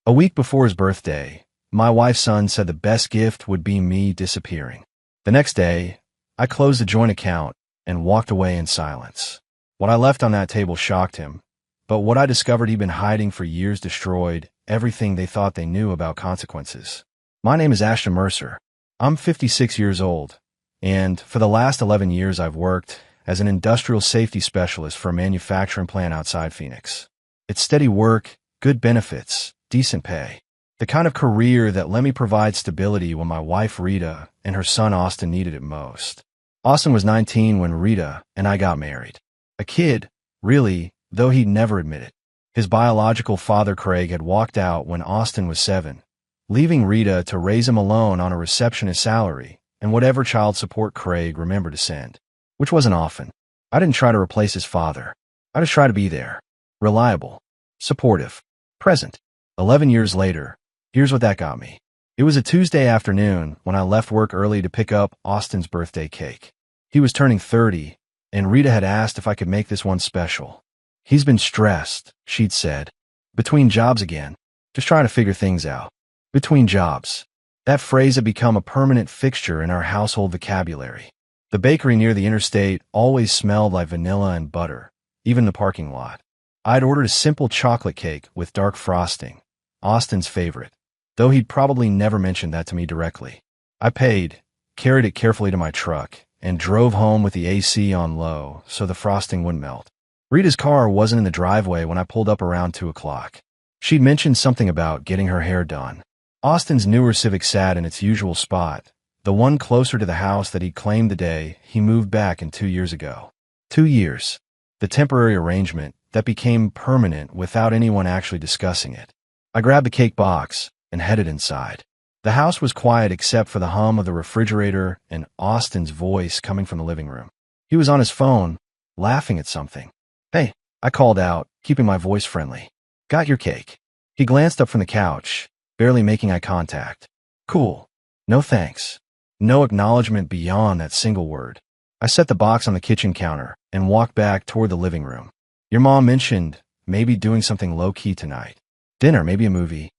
A week before his birthday, my wife's son said the best gift would be me disappearing. The next day, I closed the joint account and walked away in silence. What I left on that table shocked him, but what I discovered he'd been hiding for years destroyed everything they thought they knew about consequences. My name is Ashton Mercer. I'm 56 years old, and for the last 11 years I've worked as an industrial safety specialist for a manufacturing plant outside Phoenix. It's steady work, good benefits, decent pay. The kind of career that let me provide stability when my wife Rita and her son Austin needed it most. Austin was 19 when Rita and I got married. A kid, really, though he'd never admit it. His biological father Craig had walked out when Austin was 7, leaving Rita to raise him alone on a receptionist salary and whatever child support Craig remembered to send, which wasn't often. I didn't try to replace his father. I just tried to be there, reliable, supportive, present. 11 years later, here's what that got me. It was a Tuesday afternoon when I left work early to pick up Austin's birthday cake. He was turning 30, and Rita had asked if I could make this one special. He's been stressed, she'd said. Between jobs again. Just trying to figure things out. Between jobs. That phrase had become a permanent fixture in our household vocabulary. The bakery near the interstate always smelled like vanilla and butter, even in the parking lot. I'd ordered a simple chocolate cake with dark frosting, Austin's favorite, though he'd probably never mentioned that to me directly. I paid, carried it carefully to my truck, and drove home with the AC on low so the frosting wouldn't melt. Rita's car wasn't in the driveway when I pulled up around 2 o'clock. She'd mentioned something about getting her hair done. Austin's newer Civic sat in its usual spot, the one closer to the house that he'd claimed the day he moved back in 2 years ago. 2 years. The temporary arrangement that became permanent without anyone actually discussing it. I grabbed the cake box and headed inside. The house was quiet except for the hum of the refrigerator and Austin's voice coming from the living room. He was on his phone, laughing at something. "Hey," I called out, keeping my voice friendly. "Got your cake." He glanced up from the couch, barely making eye contact. "Cool. No thanks." No acknowledgement beyond that single word. I set the box on the kitchen counter and walked back toward the living room. "Your mom mentioned maybe doing something low-key tonight. Dinner, maybe a movie."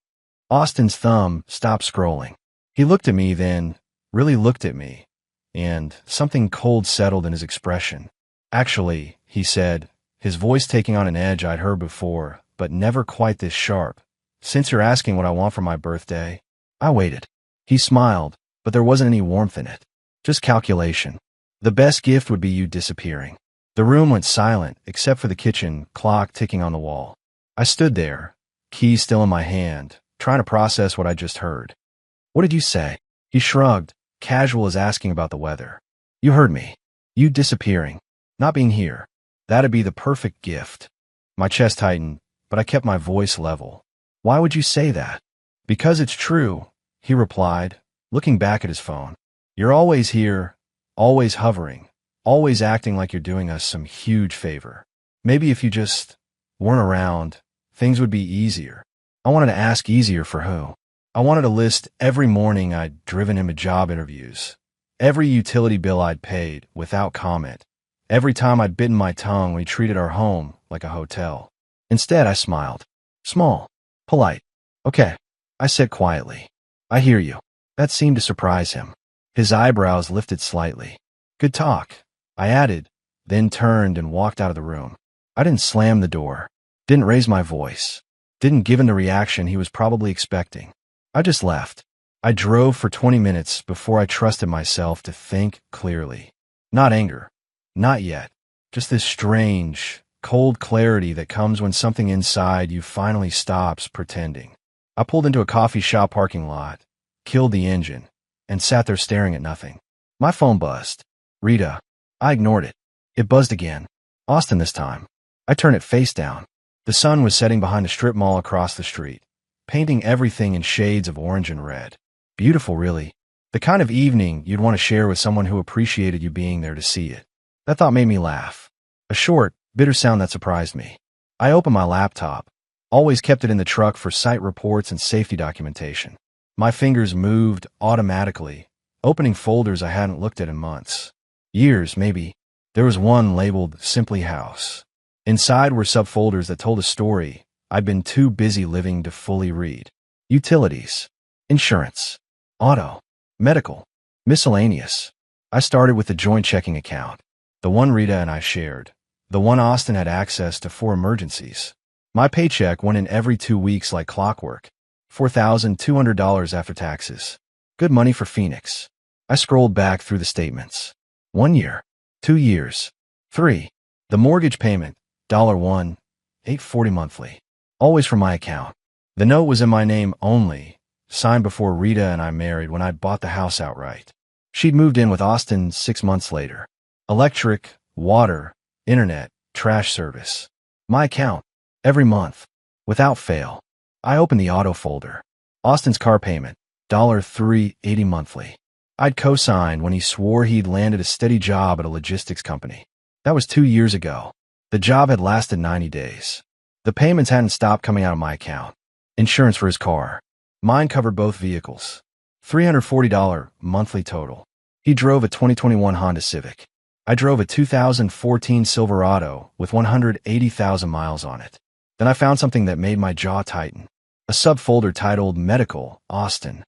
Austin's thumb stopped scrolling. He looked at me then, really looked at me, and something cold settled in his expression. "Actually," he said, his voice taking on an edge I'd heard before, but never quite this sharp. "Since you're asking what I want for my birthday." I waited. He smiled, but there wasn't any warmth in it. Just calculation. "The best gift would be you disappearing." The room went silent, except for the kitchen clock ticking on the wall. I stood there, key still in my hand, trying to process what I just heard. "What did you say?" He shrugged, casual as asking about the weather. "You heard me. You disappearing. Not being here. That'd be the perfect gift." My chest tightened, but I kept my voice level. "Why would you say that?" "Because it's true," he replied, looking back at his phone. "You're always here, always hovering, always acting like you're doing us some huge favor. Maybe if you just weren't around, things would be easier." I wanted to ask easier for who? I wanted to list every morning I'd driven him to job interviews, every utility bill I'd paid without comment, every time I'd bitten my tongue when he treated our home like a hotel. Instead, I smiled. Small, polite. "Okay," I said quietly. "I hear you." That seemed to surprise him. His eyebrows lifted slightly. "Good talk," I added, then turned and walked out of the room. I didn't slam the door, didn't raise my voice, didn't give him the reaction he was probably expecting. I just left. I drove for 20 minutes before I trusted myself to think clearly. Not anger. Not yet. Just this strange, cold clarity that comes when something inside you finally stops pretending. I pulled into a coffee shop parking lot, killed the engine, and sat there staring at nothing. My phone buzzed. Rita. I ignored it. It buzzed again. Austin this time. I turned it face down. The sun was setting behind a strip mall across the street, painting everything in shades of orange and red. Beautiful, really. The kind of evening you'd want to share with someone who appreciated you being there to see it. That thought made me laugh. A short, bitter sound that surprised me. I opened my laptop, always kept it in the truck for site reports and safety documentation. My fingers moved automatically, opening folders I hadn't looked at in months. Years, maybe. There was one labeled Simply House. Inside were subfolders that told a story I'd been too busy living to fully read. Utilities, insurance, auto, medical, miscellaneous. I started with the joint checking account, the one Rita and I shared, the one Austin had access to for emergencies. My paycheck went in every 2 weeks like clockwork, $4,200 after taxes. Good money for Phoenix. I scrolled back through the statements. 1 year, 2 years, 3. The mortgage payment, $1, $8.40 monthly. Always from my account. The note was in my name only, signed before Rita and I married when I'd bought the house outright. She'd moved in with Austin 6 months later. Electric, water, internet, trash service. My account. Every month. Without fail. I opened the auto folder. Austin's car payment, $3.80 monthly. I'd co-signed when he swore he'd landed a steady job at a logistics company. That was 2 years ago. The job had lasted 90 days. The payments hadn't stopped coming out of my account. Insurance for his car. Mine covered both vehicles. $340 monthly total. He drove a 2021 Honda Civic. I drove a 2014 Silverado with 180,000 miles on it. Then I found something that made my jaw tighten. A subfolder titled Medical, Austin.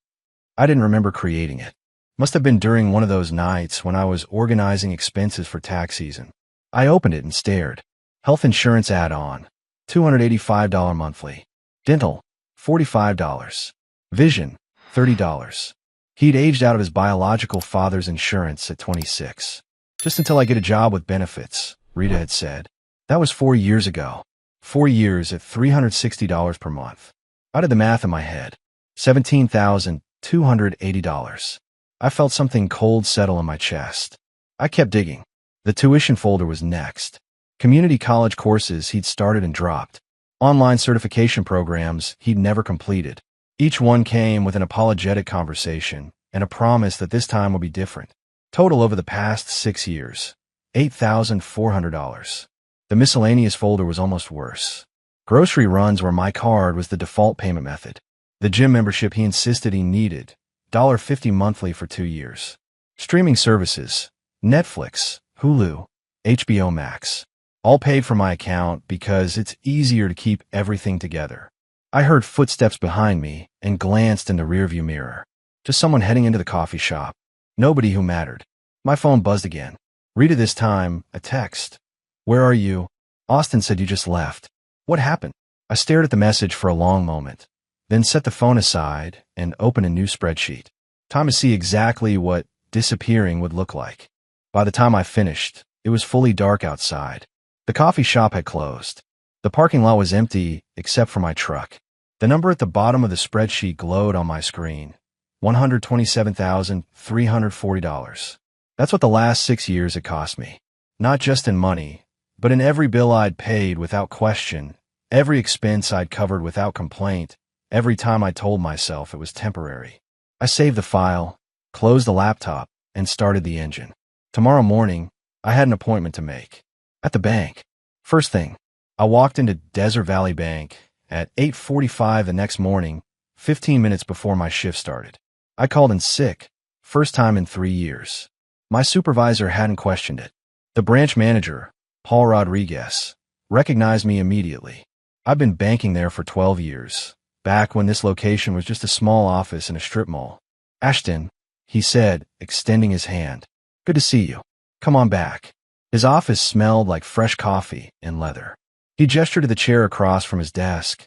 I didn't remember creating it. Must have been during one of those nights when I was organizing expenses for tax season. I opened it and stared. Health insurance add-on, $285 monthly. Dental, $45. Vision, $30. He'd aged out of his biological father's insurance at 26. Just until I get a job with benefits, Rita had said. That was 4 years ago. 4 years at $360 per month. I did the math in my head. $17,280. I felt something cold settle in my chest. I kept digging. The tuition folder was next. Community college courses he'd started and dropped. Online certification programs he'd never completed. Each one came with an apologetic conversation and a promise that this time would be different. Total over the past 6 years, $8,400. The miscellaneous folder was almost worse. Grocery runs where my card was the default payment method. The gym membership he insisted he needed, $1.50 monthly for 2 years. Streaming services, Netflix, Hulu, HBO Max. All paid from my account because it's easier to keep everything together. I heard footsteps behind me and glanced in the rearview mirror. Just someone heading into the coffee shop. Nobody who mattered. My phone buzzed again. Rita this time, a text. Where are you? Austin said you just left. What happened? I stared at the message for a long moment, then set the phone aside and opened a new spreadsheet. Time to see exactly what disappearing would look like. By the time I finished, it was fully dark outside. The coffee shop had closed. The parking lot was empty except for my truck. The number at the bottom of the spreadsheet glowed on my screen. $127,340. That's what the last 6 years had cost me. Not just in money, but in every bill I'd paid without question, every expense I'd covered without complaint, every time I told myself it was temporary. I saved the file, closed the laptop, and started the engine. Tomorrow morning, I had an appointment to make. At the bank. First thing, I walked into Desert Valley Bank at 8:45 the next morning, 15 minutes before my shift started. I called in sick, first time in 3 years. My supervisor hadn't questioned it. The branch manager, Paul Rodriguez, recognized me immediately. I've been banking there for 12 years, back when this location was just a small office in a strip mall. Ashton, he said, extending his hand. Good to see you. Come on back. His office smelled like fresh coffee and leather. He gestured to the chair across from his desk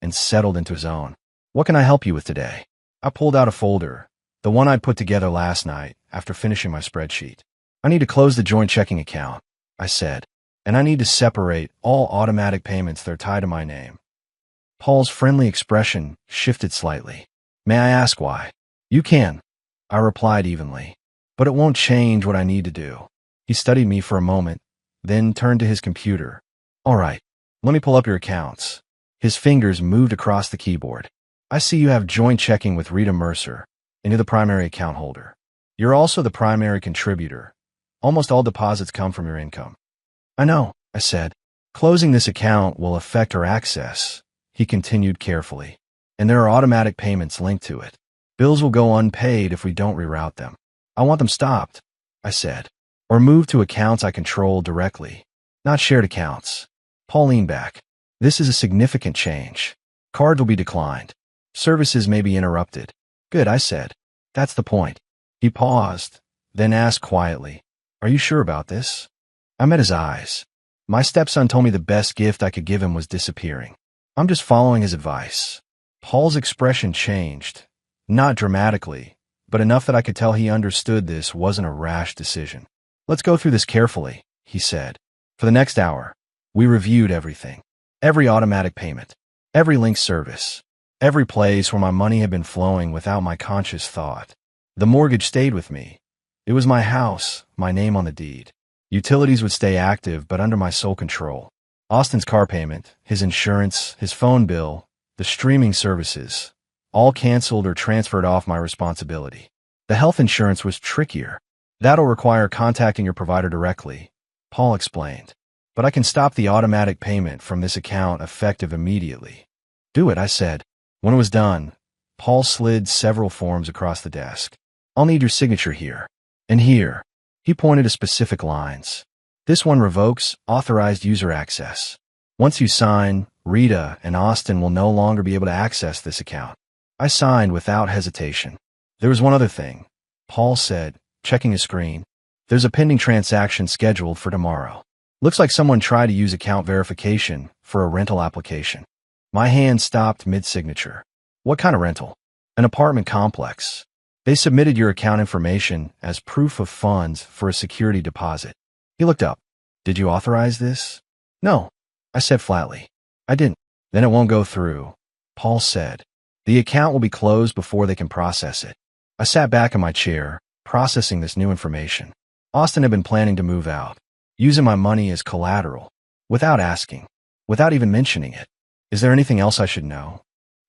and settled into his own. What can I help you with today? I pulled out a folder, the one I'd put together last night after finishing my spreadsheet. I need to close the joint checking account, I said, and I need to separate all automatic payments that are tied to my name. Paul's friendly expression shifted slightly. May I ask why? You can, I replied evenly, but it won't change what I need to do. He studied me for a moment, then turned to his computer. All right, let me pull up your accounts. His fingers moved across the keyboard. I see you have joint checking with Rita Mercer, and you're the primary account holder. You're also the primary contributor. Almost all deposits come from your income. I know, I said. Closing this account will affect her access, he continued carefully, and there are automatic payments linked to it. Bills will go unpaid if we don't reroute them. I want them stopped, I said, or moved to accounts I control directly, not shared accounts. Paul leaned back. This is a significant change. Cards will be declined. Services may be interrupted. Good, I said. That's the point. He paused, then asked quietly, Are you sure about this? I met his eyes. My stepson told me the best gift I could give him was disappearing. I'm just following his advice. Paul's expression changed. Not dramatically, but enough that I could tell he understood this wasn't a rash decision. Let's go through this carefully, he said. For the next hour, we reviewed everything. Every automatic payment, every linked service, every place where my money had been flowing without my conscious thought. The mortgage stayed with me. It was my house, my name on the deed. Utilities would stay active, but under my sole control. Austin's car payment, his insurance, his phone bill, the streaming services, all canceled or transferred off my responsibility. The health insurance was trickier. That'll require contacting your provider directly, Paul explained. But I can stop the automatic payment from this account effective immediately. Do it, I said. When it was done, Paul slid several forms across the desk. I'll need your signature here. And here. He pointed to specific lines. This one revokes authorized user access. Once you sign, Rita and Austin will no longer be able to access this account. I signed without hesitation. There was one other thing, Paul said, checking his screen. There's a pending transaction scheduled for tomorrow. Looks like someone tried to use account verification for a rental application. My hand stopped mid-signature. What kind of rental? An apartment complex. They submitted your account information as proof of funds for a security deposit. He looked up. Did you authorize this? No, I said flatly. I didn't. Then it won't go through, Paul said. The account will be closed before they can process it. I sat back in my chair, processing this new information. Austin had been planning to move out, using my money as collateral, without asking, without even mentioning it. Is there anything else I should know?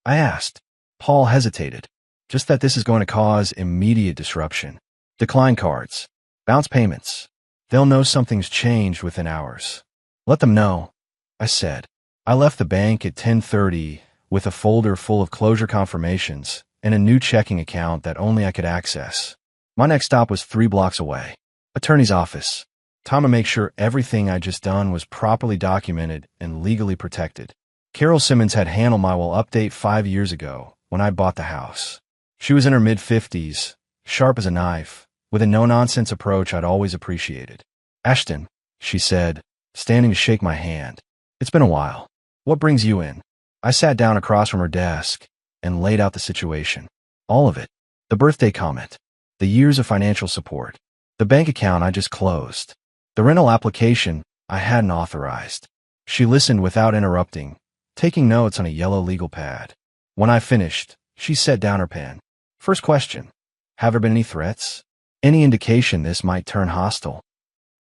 I asked. Paul hesitated. Just that this is going to cause immediate disruption. Decline cards. Bounce payments. They'll know something's changed within hours. Let them know, I said. I left the bank at 10:30 with a folder full of closure confirmations and a new checking account that only I could access. My next stop was 3 blocks away. Attorney's office. Time to make sure everything I'd just done was properly documented and legally protected. Carol Simmons had handled my will update 5 years ago when I bought the house. She was in her mid-50s, sharp as a knife, with a no-nonsense approach I'd always appreciated. Ashton, she said, standing to shake my hand. It's been a while. What brings you in? I sat down across from her desk and laid out the situation. All of it. The birthday comment. The years of financial support. The bank account I just closed. The rental application I hadn't authorized. She listened without interrupting, taking notes on a yellow legal pad. When I finished, she set down her pen. First question. Have there been any threats? Any indication this might turn hostile?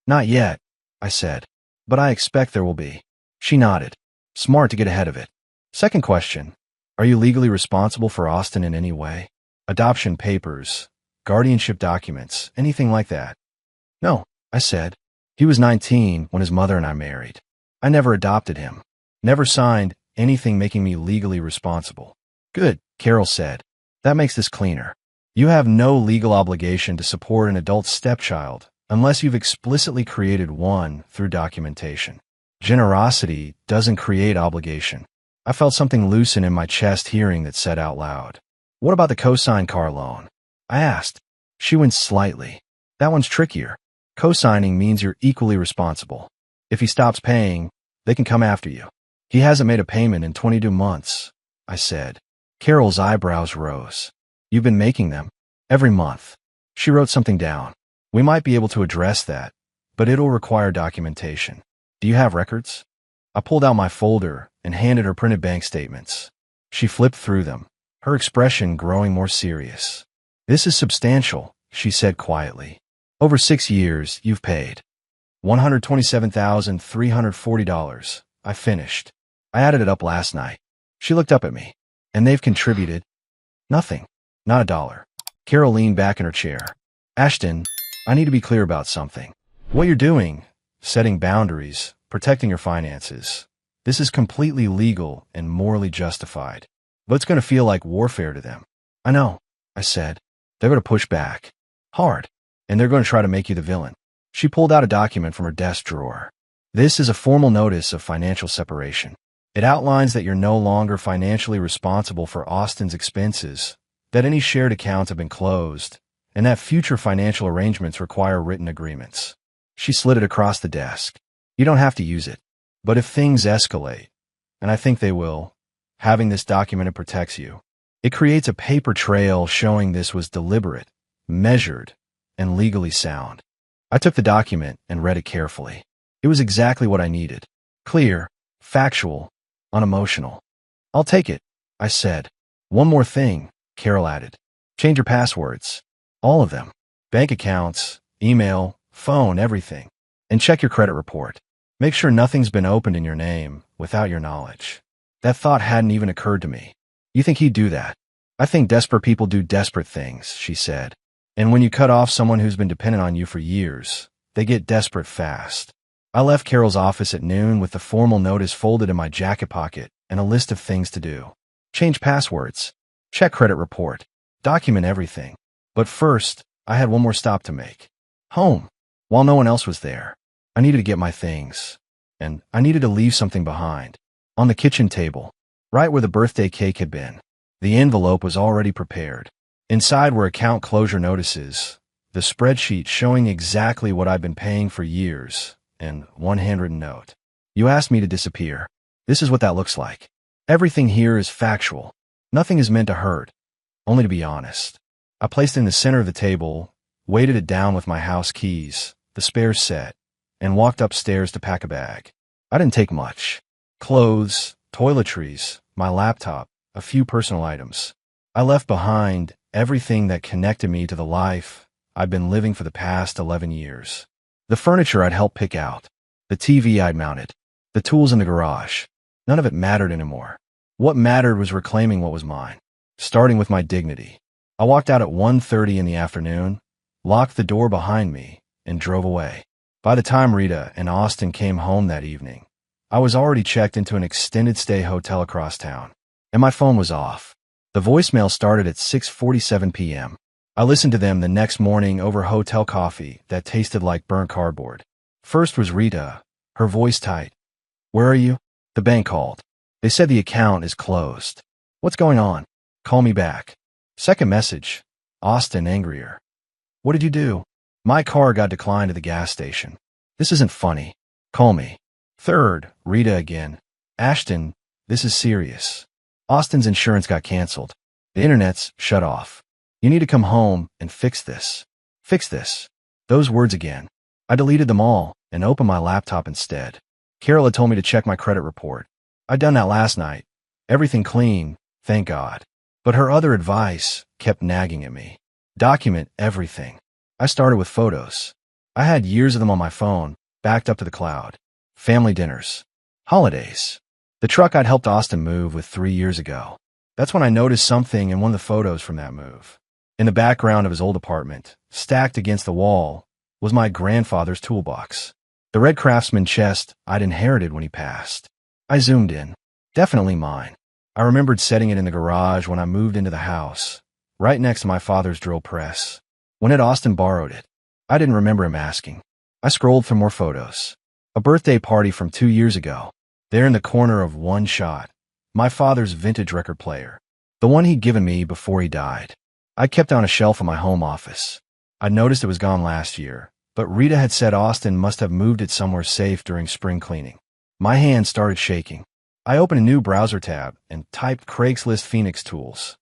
Not yet, I said, but I expect there will be. She nodded. Smart to get ahead of it. Second question. Are you legally responsible for Austin in any way? Adoption papers, guardianship documents, anything like that? No, I said. He was 19 when his mother and I married. I never adopted him. Never signed anything making me legally responsible. Good, Carol said. That makes this cleaner. You have no legal obligation to support an adult stepchild unless you've explicitly created one through documentation. Generosity doesn't create obligation. I felt something loosen in my chest hearing that said out loud. What about the co-signed car loan? I asked. She winced slightly. That one's trickier. Co-signing means you're equally responsible. If he stops paying, they can come after you. He hasn't made a payment in 22 months, I said. Carol's eyebrows rose. You've been making them? Every month. She wrote something down. We might be able to address that, but it'll require documentation. Do you have records? I pulled out my folder and handed her printed bank statements. She flipped through them, her expression growing more serious. This is substantial, she said quietly. Over 6 years, you've paid. $127,340. I finished. I added it up last night. She looked up at me. And they've contributed? Nothing. Not a dollar. Carol leaned back in her chair. Ashton, I need to be clear about something. What you're doing, setting boundaries, protecting your finances, this is completely legal and morally justified. But it's going to feel like warfare to them. I know, I said. They're going to push back. Hard. And they're going to try to make you the villain. She pulled out a document from her desk drawer. This is a formal notice of financial separation. It outlines that you're no longer financially responsible for Austin's expenses, that any shared accounts have been closed, and that future financial arrangements require written agreements. She slid it across the desk. You don't have to use it. But if things escalate, and I think they will, having this documented protects you. It creates a paper trail showing this was deliberate, measured, and legally sound. I took the document and read it carefully. It was exactly what I needed. Clear, factual, unemotional. I'll take it, I said. One more thing, Carol added. Change your passwords. All of them. Bank accounts, email, phone, everything. And check your credit report. Make sure nothing's been opened in your name without your knowledge. That thought hadn't even occurred to me. You think he'd do that? I think desperate people do desperate things, she said. And when you cut off someone who's been dependent on you for years, they get desperate fast. I left Carol's office at noon with the formal notice folded in my jacket pocket and a list of things to do. Change passwords. Check credit report. Document everything. But first, I had one more stop to make. Home. While no one else was there, I needed to get my things. And I needed to leave something behind. On the kitchen table, right where the birthday cake had been. The envelope was already prepared. Inside were account closure notices, the spreadsheet showing exactly what I've been paying for years, and one handwritten note. You asked me to disappear. This is what that looks like. Everything here is factual. Nothing is meant to hurt, only to be honest. I placed it in the center of the table, weighted it down with my house keys, the spare set, and walked upstairs to pack a bag. I didn't take much. Clothes, toiletries, my laptop, a few personal items. I left behind everything that connected me to the life I've been living for the past 11 years. The furniture I'd helped pick out, the TV I'd mounted, the tools in the garage. None of it mattered anymore. What mattered was reclaiming what was mine, starting with my dignity. I walked out at 1:30 in the afternoon, locked the door behind me, and drove away. By the time Rita and Austin came home that evening, I was already checked into an extended stay hotel across town, and my phone was off. The voicemail started at 6:47 p.m. I listened to them the next morning over hotel coffee that tasted like burnt cardboard. First was Rita, her voice tight. Where are you? The bank called. They said the account is closed. What's going on? Call me back. Second message. Austin, angrier. What did you do? My car got declined at the gas station. This isn't funny. Call me. Third, Rita again. Ashton, this is serious. Austin's insurance got canceled. The internet's shut off. You need to come home and fix this. Fix this. Those words again. I deleted them all and opened my laptop instead. Carol had told me to check my credit report. I'd done that last night. Everything clean, thank God. But her other advice kept nagging at me. Document everything. I started with photos. I had years of them on my phone, backed up to the cloud. Family dinners. Holidays. The truck I'd helped Austin move with 3 years ago. That's when I noticed something in one of the photos from that move. In the background of his old apartment, stacked against the wall, was my grandfather's toolbox. The red Craftsman chest I'd inherited when he passed. I zoomed in. Definitely mine. I remembered setting it in the garage when I moved into the house, right next to my father's drill press. When had Austin borrowed it? I didn't remember him asking. I scrolled through more photos. A birthday party from 2 years ago. There in the corner of one shot, my father's vintage record player, the one he'd given me before he died. I kept on a shelf in my home office. I noticed it was gone last year, but Rita had said Austin must have moved it somewhere safe during spring cleaning. My hand started shaking. I opened a new browser tab and typed Craigslist Phoenix tools.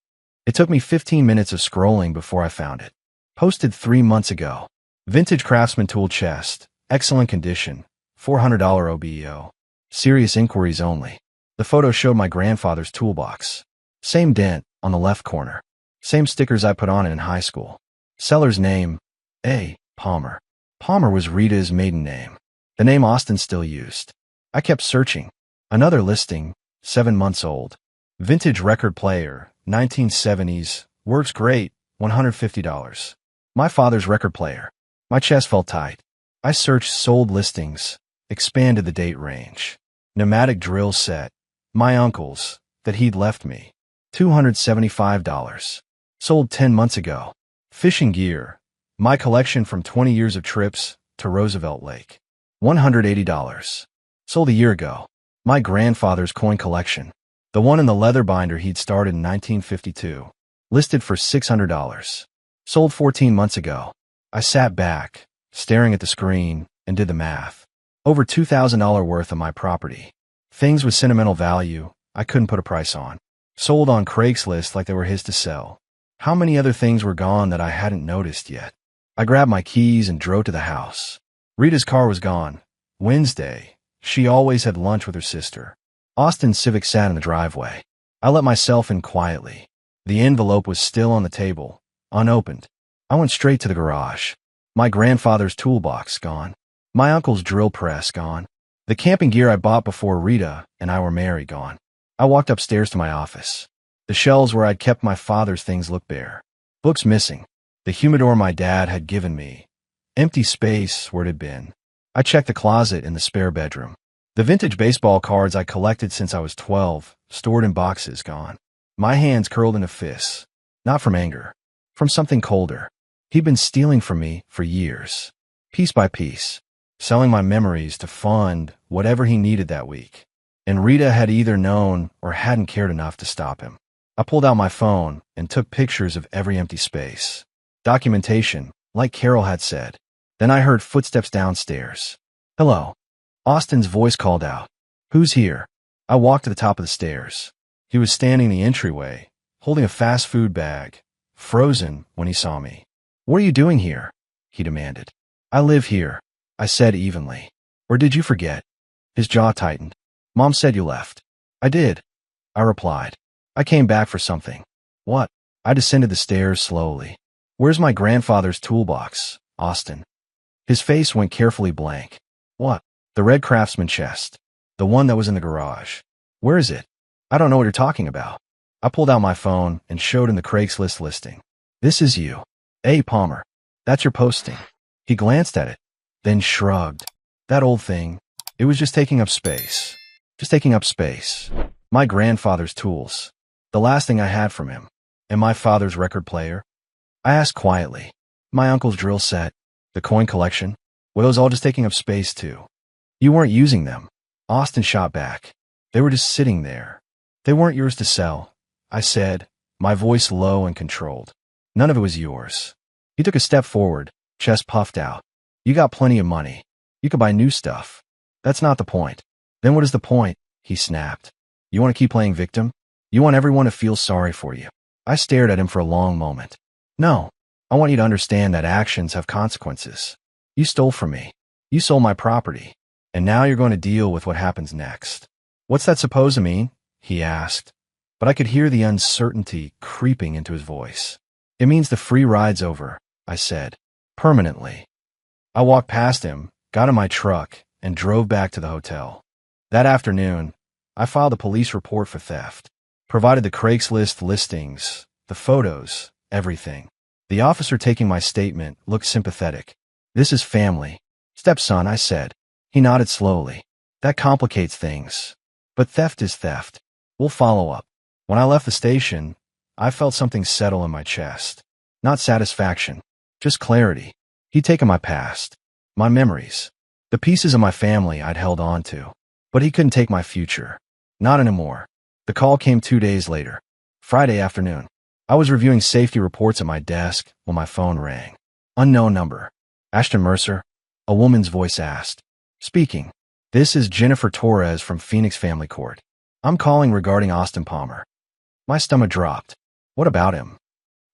It took me 15 minutes of scrolling before I found it. Posted 3 months ago. Vintage Craftsman tool chest, excellent condition, $400 OBEO. Serious inquiries only. The photo showed my grandfather's toolbox. Same dent on the left corner. Same stickers I put on it in high school. Seller's name, A. Palmer. Palmer was Rita's maiden name. The name Austin still used. I kept searching. Another listing, 7 months old. Vintage record player, 1970s, works great, $150. My father's record player. My chest felt tight. I searched sold listings, expanded the date range. Pneumatic drill set, my uncle's, that he'd left me, $275. Sold 10 months ago. Fishing gear, my collection from 20 years of trips to Roosevelt Lake, $180. Sold a year ago. My grandfather's coin collection. The one in the leather binder he'd started in 1952. Listed for $600. Sold 14 months ago. I sat back, staring at the screen, and did the math. Over $2,000 worth of my property. Things with sentimental value I couldn't put a price on. Sold on Craigslist like they were his to sell. How many other things were gone that I hadn't noticed yet? I grabbed my keys and drove to the house. Rita's car was gone. Wednesday. She always had lunch with her sister. Austin's Civic sat in the driveway. I let myself in quietly. The envelope was still on the table, unopened. I went straight to the garage. My grandfather's toolbox gone. My uncle's drill press gone. The camping gear I bought before Rita and I were married gone. I walked upstairs to my office. The shelves where I'd kept my father's things looked bare. Books missing. The humidor my dad had given me. Empty space where it had been. I checked the closet in the spare bedroom. The vintage baseball cards I collected since I was 12, stored in boxes, gone. My hands curled into fists. Not from anger. From something colder. He'd been stealing from me for years. Piece by piece. Selling my memories to fund whatever he needed that week. And Rita had either known or hadn't cared enough to stop him. I pulled out my phone and took pictures of every empty space. Documentation, like Carol had said. Then I heard footsteps downstairs. Hello. Austin's voice called out. Who's here? I walked to the top of the stairs. He was standing in the entryway, holding a fast food bag, frozen when he saw me. What are you doing here? He demanded. I live here, I said evenly. Or did you forget? His jaw tightened. Mom said you left. I did, I replied. I came back for something. What? I descended the stairs slowly. Where's my grandfather's toolbox, Austin? His face went carefully blank. What? The red Craftsman chest. The one that was in the garage. Where is it? I don't know what you're talking about. I pulled out my phone and showed him the Craigslist listing. This is you. A. Palmer. That's your posting. He glanced at it, then shrugged. That old thing. It was just taking up space. Just taking up space. My grandfather's tools. The last thing I had from him. And my father's record player. I asked quietly. My uncle's drill set. The coin collection. Well, it was all just taking up space too. You weren't using them. Austin shot back. They were just sitting there. They weren't yours to sell, I said, my voice low and controlled. None of it was yours. He took a step forward, chest puffed out. You got plenty of money. You could buy new stuff. That's not the point. Then what is the point? He snapped. You want to keep playing victim? You want everyone to feel sorry for you. I stared at him for a long moment. No, I want you to understand that actions have consequences. You stole from me. You sold my property. And now you're going to deal with what happens next. What's that supposed to mean? He asked. But I could hear the uncertainty creeping into his voice. It means the free ride's over, I said. Permanently. I walked past him, got in my truck, and drove back to the hotel. That afternoon, I filed a police report for theft. Provided the Craigslist listings, the photos, everything. The officer taking my statement looked sympathetic. This is family. Stepson, I said. He nodded slowly. That complicates things. But theft is theft. We'll follow up. When I left the station, I felt something settle in my chest. Not satisfaction, just clarity. He'd taken my past, my memories, the pieces of my family I'd held on to. But he couldn't take my future. Not anymore. The call came 2 days later. Friday afternoon. I was reviewing safety reports at my desk when my phone rang. Unknown number. Ashton Mercer? A woman's voice asked. Speaking. This is Jennifer Torres from Phoenix Family Court. I'm calling regarding Austin Palmer. My stomach dropped. What about him?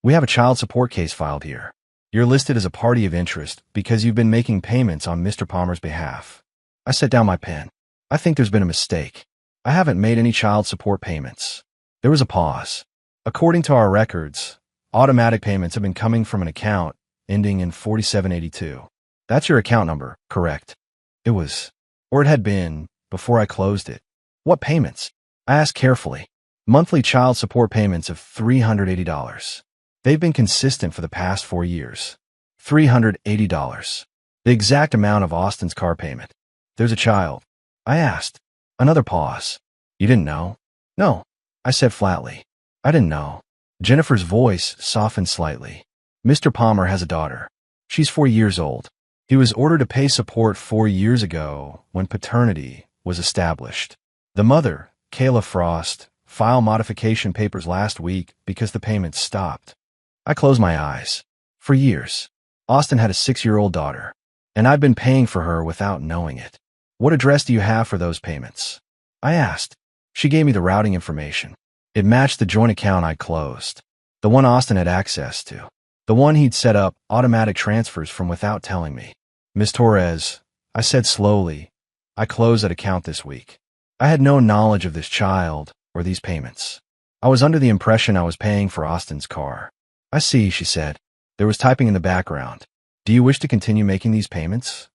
We have a child support case filed here. You're listed as a party of interest because you've been making payments on Mr. Palmer's behalf. I set down my pen. I think there's been a mistake. I haven't made any child support payments. There was a pause. According to our records, automatic payments have been coming from an account ending in 4782. That's your account number, correct? It was, or it had been, before I closed it. What payments? I asked carefully. Monthly child support payments of $380. They've been consistent for the past 4 years. $380. The exact amount of Austin's car payment. There's a child. I asked. Another pause. You didn't know? No, I said flatly. I didn't know. Jennifer's voice softened slightly. Mr. Palmer has a daughter. She's 4 years old. He was ordered to pay support 4 years ago when paternity was established. The mother, Kayla Frost, filed modification papers last week because the payments stopped. I closed my eyes. For years, Austin had a 6-year-old daughter, and I've been paying for her without knowing it. What address do you have for those payments? I asked. She gave me the routing information. It matched the joint account I closed, the one Austin had access to, the one he'd set up automatic transfers from without telling me. Ms. Torres, I said slowly, I closed that account this week. I had no knowledge of this child or these payments. I was under the impression I was paying for Austin's car. I see, she said. There was typing in the background. Do you wish to continue making these payments?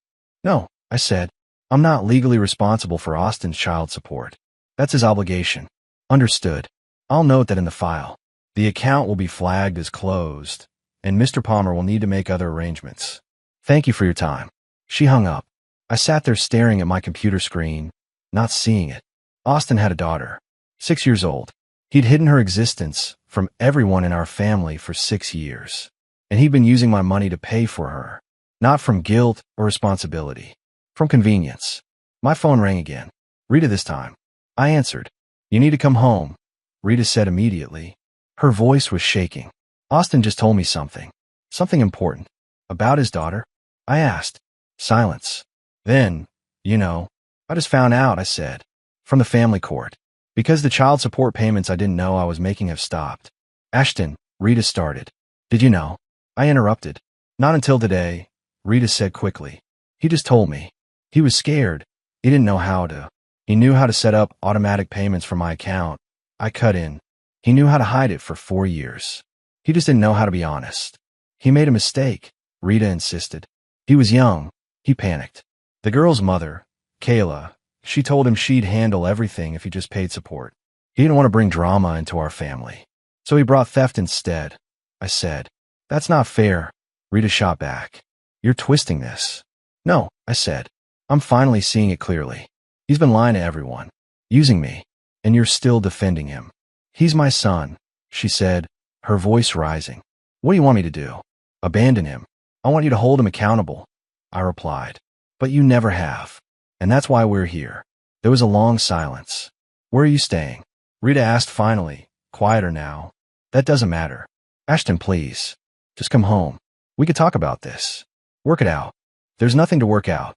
No, I said. I'm not legally responsible for Austin's child support. That's his obligation. Understood. I'll note that in the file. The account will be flagged as closed, and Mr. Palmer will need to make other arrangements. Thank you for your time. She hung up. I sat there staring at my computer screen, not seeing it. Austin had a daughter, 6 years old. He'd hidden her existence from everyone in our family for 6 years, and he'd been using my money to pay for her, not from guilt or responsibility, from convenience. My phone rang again. Rita this time. I answered. You need to come home, Rita said immediately. Her voice was shaking. Austin just told me something important. About his daughter? I asked. Silence. Then, I just found out, I said. From the family court. Because the child support payments I didn't know I was making have stopped. Ashton, Rita started. Did you know? I interrupted. Not until today, Rita said quickly. He just told me. He was scared. He didn't know how to. He knew how to set up automatic payments from my account. I cut in. He knew how to hide it for 4 years. He just didn't know how to be honest. He made a mistake, Rita insisted. He was young. He panicked. The girl's mother, Kayla, she told him she'd handle everything if he just paid support. He didn't want to bring drama into our family. So he brought theft instead. I said. That's not fair, Rita shot back. You're twisting this. No, I said. I'm finally seeing it clearly. He's been lying to everyone, using me, and you're still defending him. He's my son, she said, her voice rising. What do you want me to do? Abandon him. I want you to hold him accountable, I replied. But you never have. And that's why we're here. There was a long silence. Where are you staying? Rita asked finally, quieter now. That doesn't matter. Ashton, please. Just come home. We could talk about this. Work it out. There's nothing to work out,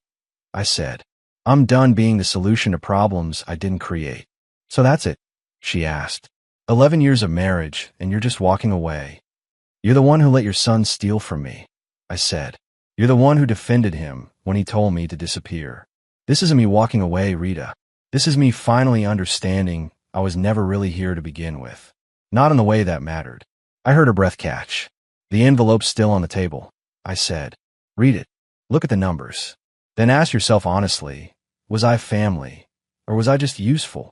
I said. I'm done being the solution to problems I didn't create. So that's it, she asked. 11 years of marriage, and you're just walking away. You're the one who let your son steal from me, I said. You're the one who defended him when he told me to disappear. This isn't me walking away, Rita. This is me finally understanding I was never really here to begin with. Not in the way that mattered. I heard her breath catch. The envelope's still on the table, I said. Read it. Look at the numbers. Then ask yourself honestly, was I family, or was I just useful?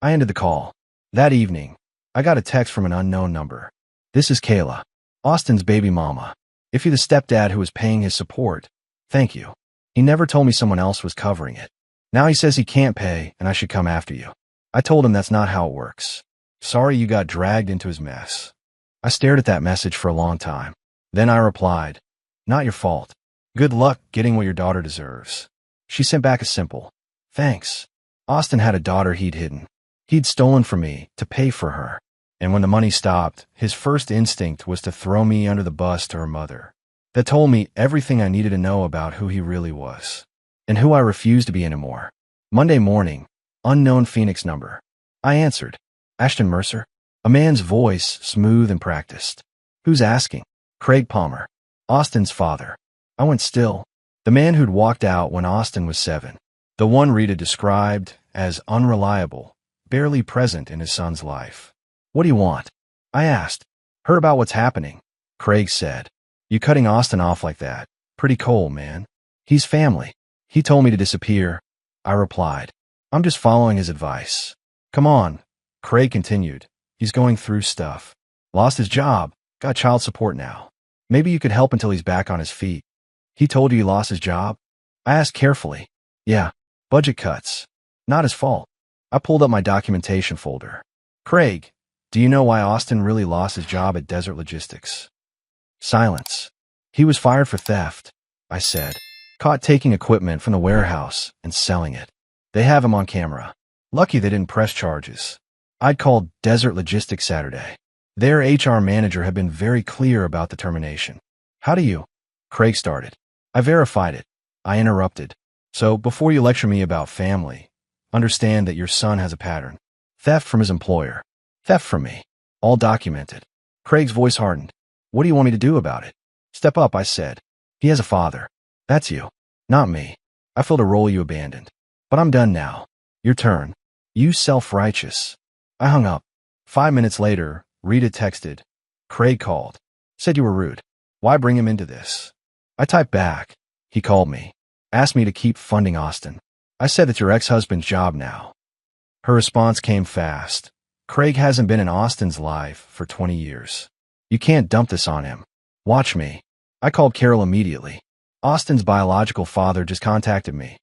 I ended the call. That evening, I got a text from an unknown number. This is Kayla, Austin's baby mama. If you're the stepdad who was paying his support, thank you. He never told me someone else was covering it. Now he says he can't pay and I should come after you. I told him that's not how it works. Sorry you got dragged into his mess. I stared at that message for a long time. Then I replied, not your fault. Good luck getting what your daughter deserves. She sent back a simple, thanks. Austin had a daughter he'd hidden. He'd stolen from me to pay for her. And when the money stopped, his first instinct was to throw me under the bus to her mother. That told me everything I needed to know about who he really was. And who I refused to be anymore. Monday morning, unknown Phoenix number. I answered. Ashton Mercer? A man's voice, smooth and practiced. Who's asking? Craig Palmer. Austin's father. I went still. The man who'd walked out when Austin was 7. The one Rita described as unreliable, barely present in his son's life. What do you want? I asked. Heard about what's happening. Craig said. You cutting Austin off like that? Pretty cold, man. He's family. He told me to disappear. I replied. I'm just following his advice. Come on. Craig continued. He's going through stuff. Lost his job. Got child support now. Maybe you could help until he's back on his feet. He told you he lost his job? I asked carefully. Yeah. Budget cuts. Not his fault. I pulled up my documentation folder. Craig, do you know why Austin really lost his job at Desert Logistics? Silence. He was fired for theft, I said. Caught taking equipment from the warehouse and selling it. They have him on camera. Lucky they didn't press charges. I'd called Desert Logistics Saturday. Their HR manager had been very clear about the termination. How do you? Craig started. I verified it. I interrupted. So, before you lecture me about family, understand that your son has a pattern. Theft from his employer. Theft from me. All documented. Craig's voice hardened. What do you want me to do about it? Step up, I said. He has a father. That's you. Not me. I filled a role you abandoned. But I'm done now. Your turn. You self-righteous. I hung up. 5 minutes later, Rita texted. Craig called. Said you were rude. Why bring him into this? I typed back. He called me. Asked me to keep funding Austin. I said that's your ex-husband's job now. Her response came fast. Craig hasn't been in Austin's life for 20 years. You can't dump this on him. Watch me. I called Carol immediately. Austin's biological father just contacted me.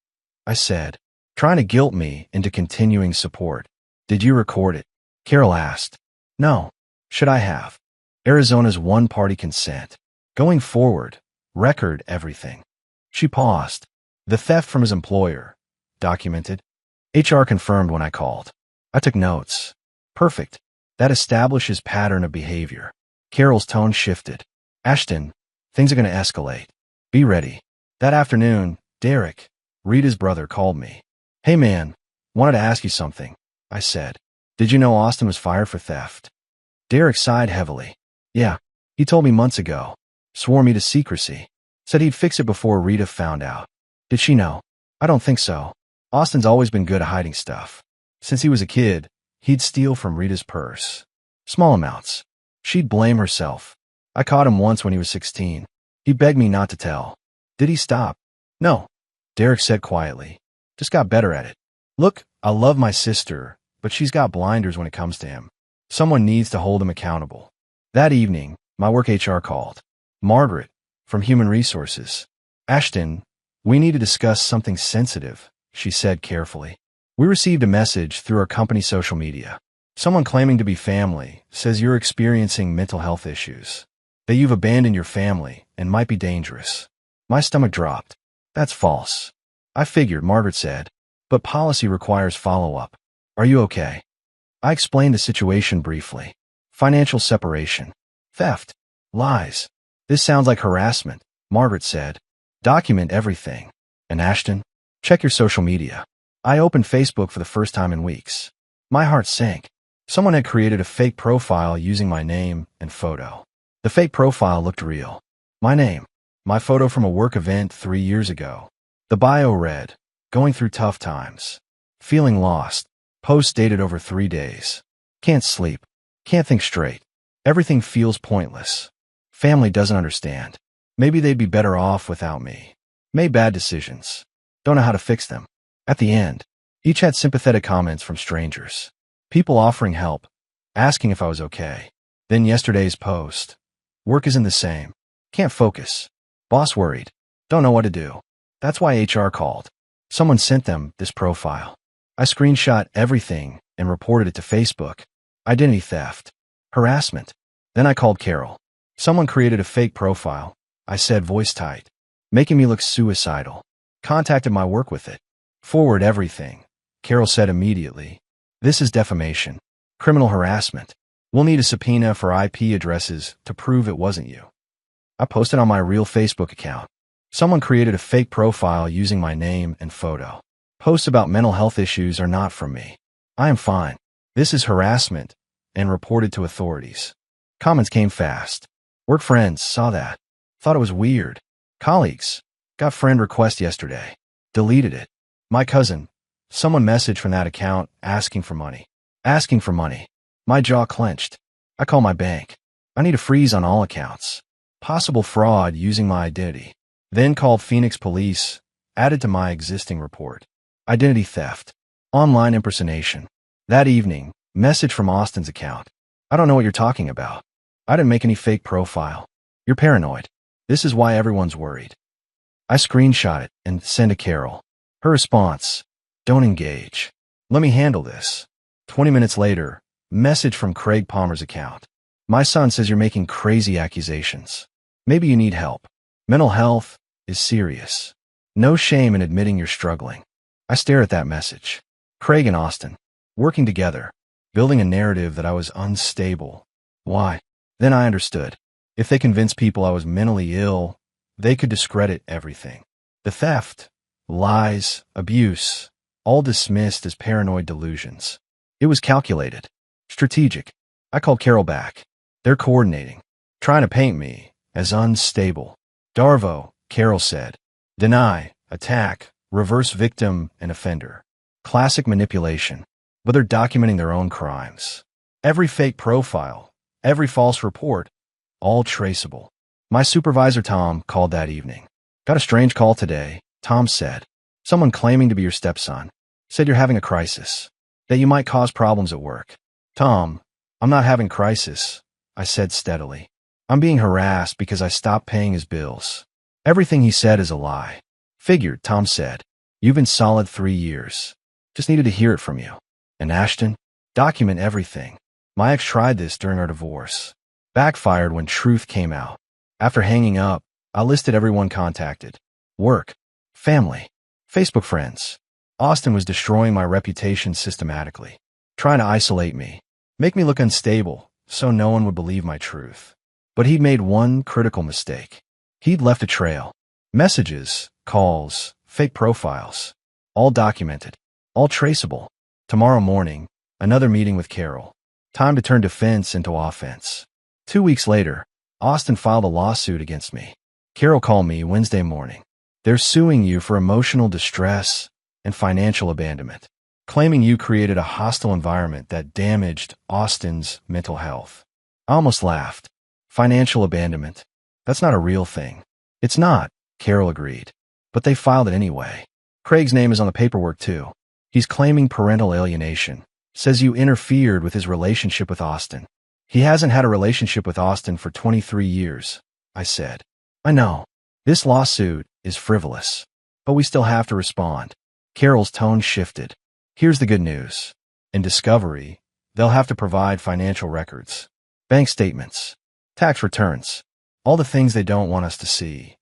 I said, trying to guilt me into continuing support. Did you record it? Carol asked. No. Should I have? Arizona's one-party consent. Going forward, record everything. She paused. The theft from his employer. Documented. HR confirmed when I called. I took notes. Perfect. That establishes pattern of behavior. Carol's tone shifted. Ashton, things are going to escalate. Be ready. That afternoon, Derek, Rita's brother, called me. Hey man, wanted to ask you something, I said. Did you know Austin was fired for theft? Derek sighed heavily. Yeah, he told me months ago. Swore me to secrecy. Said he'd fix it before Rita found out. Did she know? I don't think so. Austin's always been good at hiding stuff. Since he was a kid, he'd steal from Rita's purse. Small amounts. She'd blame herself. I caught him once when he was 16. He begged me not to tell. Did he stop? No. Derek said quietly. Just got better at it. Look, I love my sister, but she's got blinders when it comes to him. Someone needs to hold him accountable. That evening, my work HR called. Margaret, from Human Resources. Ashton, we need to discuss something sensitive, she said carefully. We received a message through our company social media. Someone claiming to be family says you're experiencing mental health issues, that you've abandoned your family and might be dangerous. My stomach dropped. That's false. I figured, Margaret said, but policy requires follow-up. Are you okay? I explained the situation briefly. Financial separation. Theft. Lies. This sounds like harassment, Margaret said. Document everything. And Ashton, check your social media. I opened Facebook for the first time in weeks. My heart sank. Someone had created a fake profile using my name and photo. The fake profile looked real. My name. My photo from a work event 3 years ago. The bio read, going through tough times. Feeling lost. Post dated over 3 days. Can't sleep. Can't think straight. Everything feels pointless. Family doesn't understand. Maybe they'd be better off without me. Made bad decisions. Don't know how to fix them. At the end, each had sympathetic comments from strangers. People offering help, asking if I was okay. Then yesterday's post. Work isn't the same. Can't focus. Boss worried. Don't know what to do. That's why HR called. Someone sent them this profile. I screenshot everything and reported it to Facebook. Identity theft. Harassment. Then I called Carol. Someone created a fake profile. I said voice tight. Making me look suicidal. Contacted my work with it. Forward everything. Carol said immediately. This is defamation. Criminal harassment. We'll need a subpoena for IP addresses to prove it wasn't you. I posted on my real Facebook account. Someone created a fake profile using my name and photo. Posts about mental health issues are not from me. I am fine. This is harassment, and reported to authorities. Comments came fast. Work friends saw that. Thought it was weird. Colleagues. Got friend request yesterday. Deleted it. My cousin. Someone messaged from that account asking for money. Asking for money. My jaw clenched. I call my bank. I need a freeze on all accounts. Possible fraud using my identity. Then called Phoenix Police, added to my existing report. Identity theft. Online impersonation. That evening, message from Austin's account. I don't know what you're talking about. I didn't make any fake profile. You're paranoid. This is why everyone's worried. I screenshot it and send to Carol. Her response. Don't engage. Let me handle this. 20 minutes later, message from Craig Palmer's account. My son says you're making crazy accusations. Maybe you need help. Mental health is serious. No shame in admitting you're struggling. I stare at that message. Craig and Austin, working together, building a narrative that I was unstable. Why? Then I understood. If they convinced people I was mentally ill, they could discredit everything. The theft, lies, abuse, all dismissed as paranoid delusions. It was calculated, strategic. I called Carol back. They're coordinating, trying to paint me as unstable. Darvo, Carol said. Deny, attack, reverse victim and offender. Classic manipulation, but they're documenting their own crimes. Every fake profile, every false report, all traceable. My supervisor, Tom, called that evening. Got a strange call today, Tom said. Someone claiming to be your stepson. Said you're having a crisis, that you might cause problems at work. Tom, I'm not having crisis, I said steadily. I'm being harassed because I stopped paying his bills. Everything he said is a lie. Figured, Tom said. You've been solid 3 years. Just needed to hear it from you. And Ashton? Document everything. My ex tried this during our divorce. Backfired when truth came out. After hanging up, I listed everyone contacted. Work, family, Facebook friends. Austin was destroying my reputation systematically, trying to isolate me, make me look unstable so no one would believe my truth. But he'd made one critical mistake. He'd left a trail. Messages, calls, fake profiles. All documented, all traceable. Tomorrow morning, another meeting with Carol. Time to turn defense into offense. 2 weeks later, Austin filed a lawsuit against me. Carol called me Wednesday morning. They're suing you for emotional distress and financial abandonment, claiming you created a hostile environment that damaged Austin's mental health. I almost laughed. Financial abandonment? That's not a real thing. It's not, Carol agreed. But they filed it anyway. Craig's name is on the paperwork too. He's claiming parental alienation. Says you interfered with his relationship with Austin. He hasn't had a relationship with Austin for 23 years, I said. I know. This lawsuit is frivolous. But we still have to respond. Carol's tone shifted. Here's the good news. In discovery, they'll have to provide financial records, bank statements, tax returns, all the things they don't want us to see.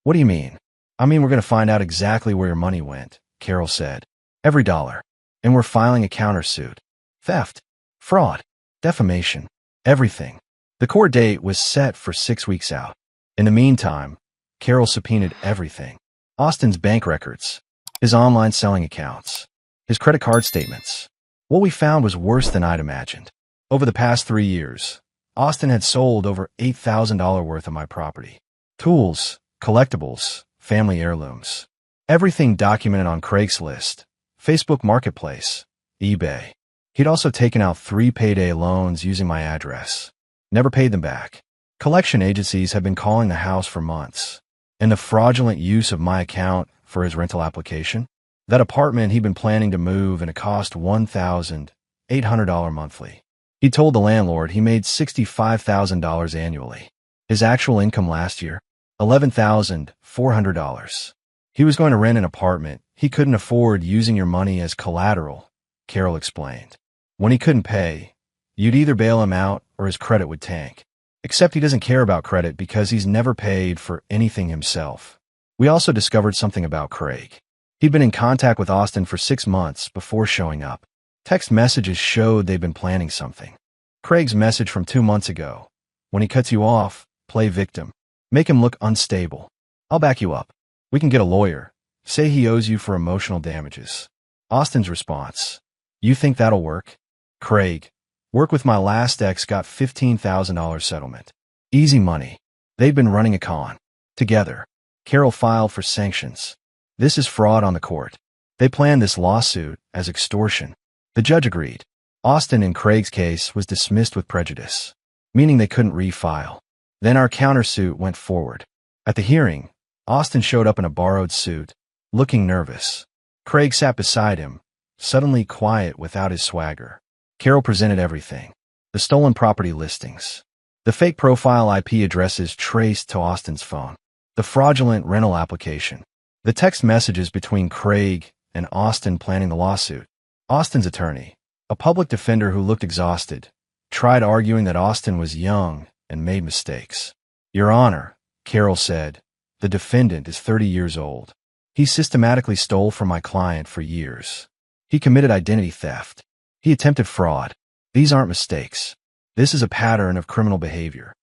What do you mean? I mean, we're going to find out exactly where your money went, Carol said. Every dollar. And we're filing a countersuit. Theft, fraud, defamation, everything. The court date was set for 6 weeks out. In the meantime, Carol subpoenaed everything. Austin's bank records, his online selling accounts, his credit card statements. What we found was worse than I'd imagined. Over the past 3 years, Austin had sold over $8,000 worth of my property. Tools, collectibles, family heirlooms. Everything documented on Craigslist, Facebook Marketplace, eBay. He'd also taken out 3 payday loans using my address. Never paid them back. Collection agencies had been calling the house for months. And the fraudulent use of my account for his rental application? That apartment he'd been planning to move and it cost $1,800 monthly. He told the landlord he made $65,000 annually. His actual income last year? $11,400. He was going to rent an apartment he couldn't afford using your money as collateral, Carol explained. When he couldn't pay, you'd either bail him out or his credit would tank. Except he doesn't care about credit because he's never paid for anything himself. We also discovered something about Craig. He'd been in contact with Austin for 6 months before showing up. Text messages showed they'd been planning something. Craig's message from 2 months ago. When he cuts you off, play victim. Make him look unstable. I'll back you up. We can get a lawyer. Say he owes you for emotional damages. Austin's response. You think that'll work? Craig. Work with my last ex got $15,000 settlement. Easy money. They'd been running a con. Together. Carol filed for sanctions. This is fraud on the court. They planned this lawsuit as extortion. The judge agreed. Austin in Craig's case was dismissed with prejudice, meaning they couldn't refile. Then our countersuit went forward. At the hearing, Austin showed up in a borrowed suit, looking nervous. Craig sat beside him, suddenly quiet without his swagger. Carol presented everything. The stolen property listings. The fake profile IP addresses traced to Austin's phone. The fraudulent rental application. The text messages between Craig and Austin planning the lawsuit. Austin's attorney, a public defender who looked exhausted, tried arguing that Austin was young and made mistakes. Your Honor, Carol said, the defendant is 30 years old. He systematically stole from my client for years. He committed identity theft. He attempted fraud. These aren't mistakes. This is a pattern of criminal behavior.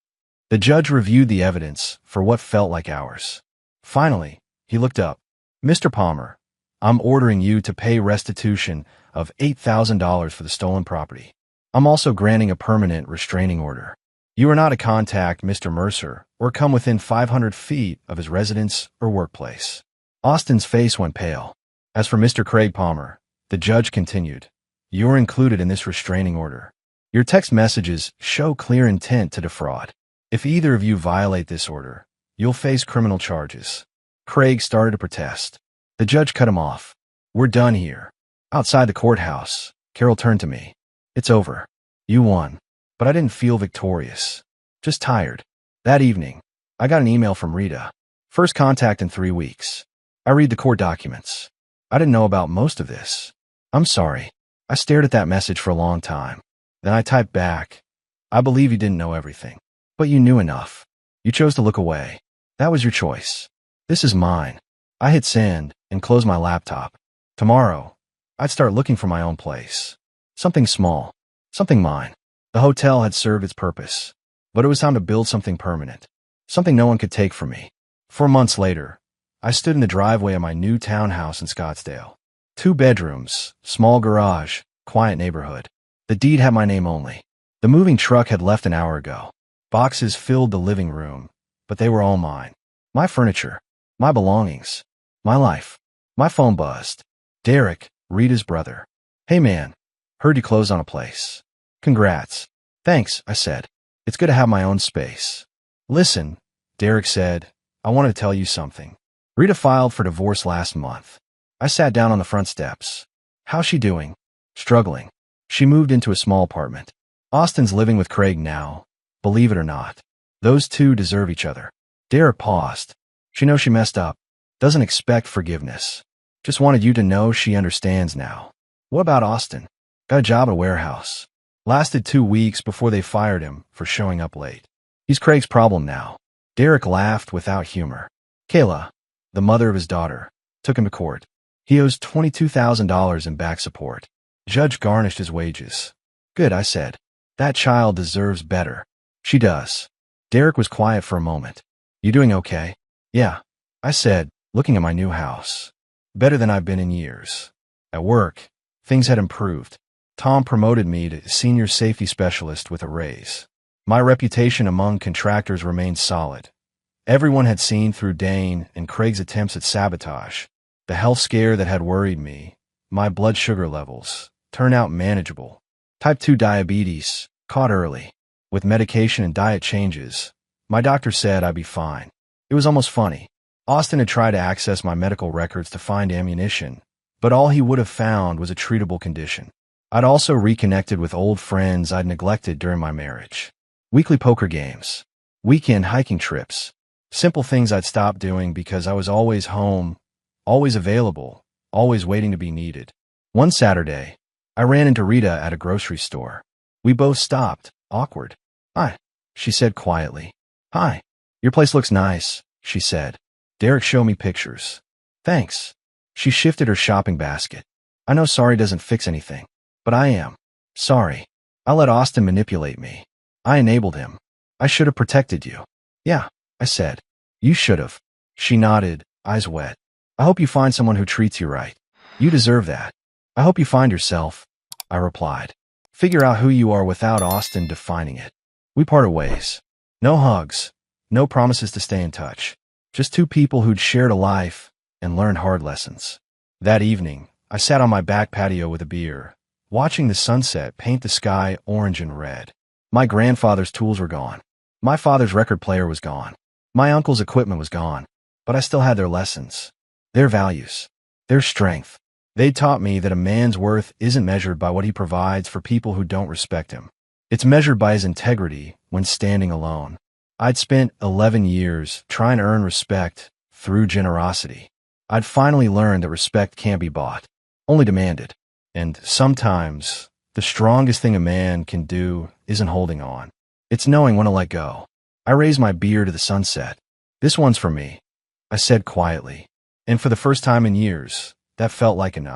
The judge reviewed the evidence for what felt like hours. Finally, he looked up. Mr. Palmer, I'm ordering you to pay restitution of $8,000 for the stolen property. I'm also granting a permanent restraining order. You are not to contact Mr. Mercer or come within 500 feet of his residence or workplace. Austin's face went pale. As for Mr. Craig Palmer, the judge continued, you're included in this restraining order. Your text messages show clear intent to defraud. If either of you violate this order, you'll face criminal charges. Craig started to protest. The judge cut him off. We're done here. Outside the courthouse, Carol turned to me. It's over. You won. But I didn't feel victorious. Just tired. That evening, I got an email from Rita. First contact in 3 weeks. I read the court documents. I didn't know about most of this. I'm sorry. I stared at that message for a long time. Then I typed back. I believe you didn't know everything. But you knew enough. You chose to look away. That was your choice. This is mine. I hit send and closed my laptop. Tomorrow, I'd start looking for my own place. Something small. Something mine. The hotel had served its purpose. But it was time to build something permanent. Something no one could take from me. 4 months later, I stood in the driveway of my new townhouse in Scottsdale. 2 bedrooms, small garage, quiet neighborhood. The deed had my name only. The moving truck had left an hour ago. Boxes filled the living room, but they were all mine. My furniture, my belongings, my life. My phone buzzed. Derek, Rita's brother. Hey man, heard you closed on a place. Congrats. Thanks, I said. It's good to have my own space. Listen, Derek said, I want to tell you something. Rita filed for divorce last month. I sat down on the front steps. How's she doing? Struggling. She moved into a small apartment. Austin's living with Craig now. Believe it or not. Those two deserve each other. Derek paused. She knows she messed up. Doesn't expect forgiveness. Just wanted you to know she understands now. What about Austin? Got a job at a warehouse. Lasted 2 weeks before they fired him for showing up late. He's Craig's problem now. Derek laughed without humor. Kayla, the mother of his daughter, took him to court. He owes $22,000 in back support. Judge garnished his wages. Good, I said. That child deserves better. She does. Derek was quiet for a moment. You doing okay? Yeah, I said, looking at my new house. Better than I've been in years. At work, things had improved. Tom promoted me to senior safety specialist with a raise. My reputation among contractors remained solid. Everyone had seen through Dane and Craig's attempts at sabotage. The health scare that had worried me, my blood sugar levels, turned out manageable. Type 2 diabetes, caught early. With medication and diet changes, my doctor said I'd be fine. It was almost funny. Austin had tried to access my medical records to find ammunition, but all he would have found was a treatable condition. I'd also reconnected with old friends I'd neglected during my marriage. Weekly poker games, weekend hiking trips, simple things I'd stopped doing because I was always home, always available, always waiting to be needed. One Saturday, I ran into Rita at a grocery store. We both stopped, awkward. Hi, she said quietly. Hi, your place looks nice, she said. Derek showed me pictures. Thanks. She shifted her shopping basket. I know sorry doesn't fix anything, but I am sorry. I let Austin manipulate me. I enabled him. I should have protected you. Yeah, I said. You should have. She nodded, eyes wet. I hope you find someone who treats you right. You deserve that. I hope you find yourself, I replied. Figure out who you are without Austin defining it. We parted ways. No hugs. No promises to stay in touch. Just two people who'd shared a life and learned hard lessons. That evening, I sat on my back patio with a beer, watching the sunset paint the sky orange and red. My grandfather's tools were gone. My father's record player was gone. My uncle's equipment was gone. But I still had their lessons, their values, their strength. They taught me that a man's worth isn't measured by what he provides for people who don't respect him. It's measured by his integrity when standing alone. I'd spent 11 years trying to earn respect through generosity. I'd finally learned that respect can't be bought, only demanded. And sometimes, the strongest thing a man can do isn't holding on. It's knowing when to let go. I raised my beer to the sunset. This one's for me, I said quietly. And for the first time in years, that felt like enough.